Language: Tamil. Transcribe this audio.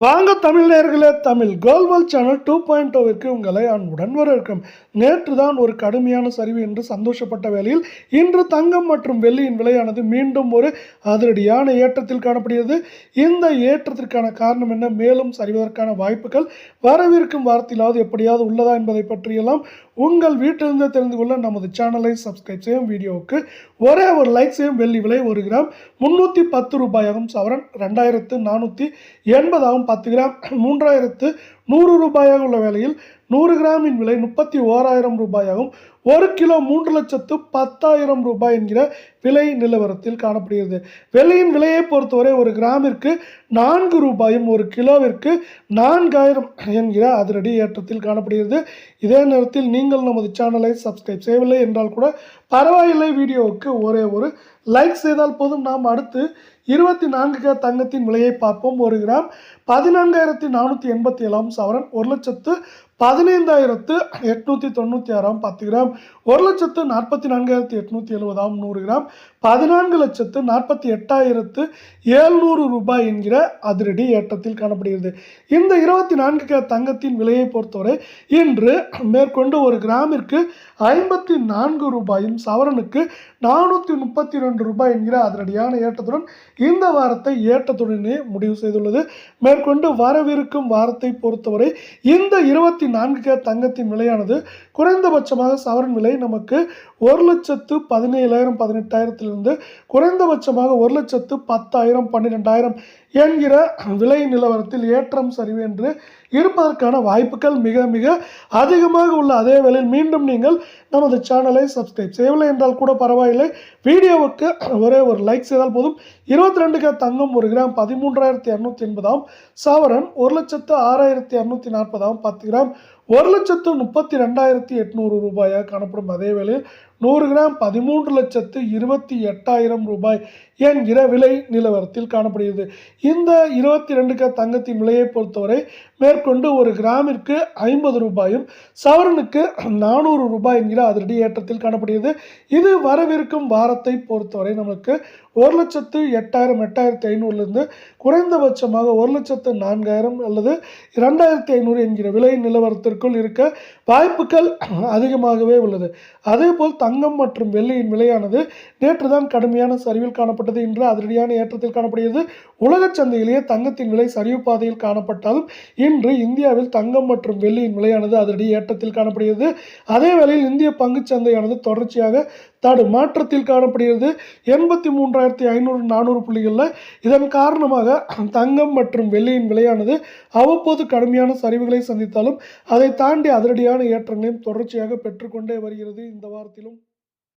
வாங்க தமிழ் நேயர்களே, தமிழ் கோல்வல் சேனல் 2.0க்கு உங்களை அன்புடன் வரவேற்கிறோம். நேற்று தான் ஒரு கடுமையான சரிவு என்று சந்தோஷப்பட்ட வேளையில் இன்று தங்கம் மற்றும் வெள்ளியின் விலையானது மீண்டும் ஒரு அதிரடியான ஏற்றத்தில் காணப்படுகிறது. இந்த ஏற்றத்திற்கான காரணம் என்ன, மேலும் சரிவதற்கான வாய்ப்புகள் வரவிருக்கும் வாரத்திலாவது எப்படியாவது உள்ளதா என்பதை பற்றியெல்லாம் உங்கள் வீட்டிலிருந்து தெரிந்து கொள்ள நமது சேனலை சப்ஸ்கிரைப் செய்யும். வீடியோவுக்கு ஒரே ஒரு லைக் செய்யும். வெள்ளி விலை 1 கிராம் 310 ரூபாயாகும். சவரன் 2480 ஆகும். 10 கிராம் 3100 ரூபாயாக உள்ள வேளையில் 100 கிராமின் விலை 31,000 ரூபாயாகும். 1 கிலோ 3,10,000 ரூபாய் என்கிற விலை நிலவரத்தில் காணப்படுகிறது. வெள்ளியின் விலையை பொறுத்தவரை ஒரு கிராமிற்கு 4 ரூபாயும் 1 கிலோவிற்கு 4,000 என்கிற அதிரடி ஏற்றத்தில் காணப்படுகிறது. இதே நேரத்தில் நீங்கள் நமது சேனலை சப்ஸ்கிரைப் செய்யவில்லை என்றால் கூட பரவாயில்லை, வீடியோவுக்கு ஒரே ஒரு லைக் செய்தால் போதும். நாம் அடுத்து 24K தங்கத்தின் விலையை பார்ப்போம். 1 கிராம் 14,487 சவரன் 1,15,896. 10 கிராம் 1,44,870. 100 கிராம் 14,48,700 ரூபாய் என்கிற அதிரடி ஏற்றத்தில் காணப்படுகிறது. இந்த 24K தங்கத்தின் விலையை பொறுத்தவரை இன்று மேற்கொண்டு ஒரு கிராமிற்கு 54 ரூபாயும் சவரனுக்கு 432 ரூபாய் என்கிற அதிரடியான ஏற்றத்துடன் இந்த வாரத்தை ஏற்றத்துடனே முடிவு செய்துள்ளது. மேற்கொண்டு வரவிருக்கும் வாரத்தை பொறுத்தவரை இந்த 24K தங்கத்தின் விலையானது குறைந்தபட்சமாக சவரன் விலை நமக்கு 1,17,000 18,000 குறைந்தபட்சமாக 1,10,000 12,000 என்கிற விலை நிலவரத்தில் ஏற்றம் சரிவு என்று இருப்பதற்கான வாய்ப்புகள் மிக மிக அதிகமாக உள்ள அதே வேளையில் மீண்டும் நீங்கள் நமது சேனலை சப்ஸ்கிரைப் செய்யவில்லை என்றால் கூட பரவாயில்லை, வீடியோவுக்கு ஒரே ஒரு லைக் செய்தால் போதும். 22K தங்கம் 1 கிராம் 13,280 சவரன் 1,06,240. 10 கிராம் 1,32,800 ரூபாயாக காணப்படும். அதே வேளையில் 100 கிராம் 13,28,000 ரூபாய் என்கிற விலை நிலவரத்தில் காணப்படுகிறது. இந்த 22K தங்கத்தின் விலையை பொறுத்தவரை மேற்கொண்டு ஒரு கிராமிற்கு 50 ரூபாயும் சவரனுக்கு 400 ரூபாய் என்கிற அதிரடி ஏற்றத்தில் காணப்படுகிறது. இது வரவிருக்கும் வாரத்தை பொறுத்தவரை நமக்கு 1,08,000 8,500 குறைந்தபட்சமாக 1,04,000 அல்லது 2,500 என்கிற விலை நிலவரத்திற்குள் இருக்க வாய்ப்புகள் அதிகமாகவே உள்ளது. அதேபோல் தங்கம் மற்றும் வெள்ளியின் விலையானது நேற்று தான் கடுமையான சரிவில் காணப்பட்டது. இன்று அதிரடியான ஏற்றத்தில் காணப்படுகிறது. உலக சந்தையிலேயே தங்கத்தின் விலை சரிவு பாதையில் காணப்பட்டாலும் இன்று இந்தியாவில் தங்கம் மற்றும் வெள்ளியின் விலையானது அதிரடி ஏற்றத்தில் காணப்படுகிறது. அதே வேளையில் இந்திய பங்குச் சந்தையானது தொடர்ச்சியாக மாற்றத்தில் காணப்படுகிறது. 83,500 400 புள்ளிகளில். இதன் காரணமாக தங்கம் மற்றும் வெள்ளியின் விலையானது அவ்வப்போது கடுமையான சரிவுகளை சந்தித்தாலும் அதை தாண்டி அதிரடியான ஏற்றங்களையும் தொடர்ச்சியாக பெற்றுக்கொண்டே வருகிறது இந்த வாரத்திலும்.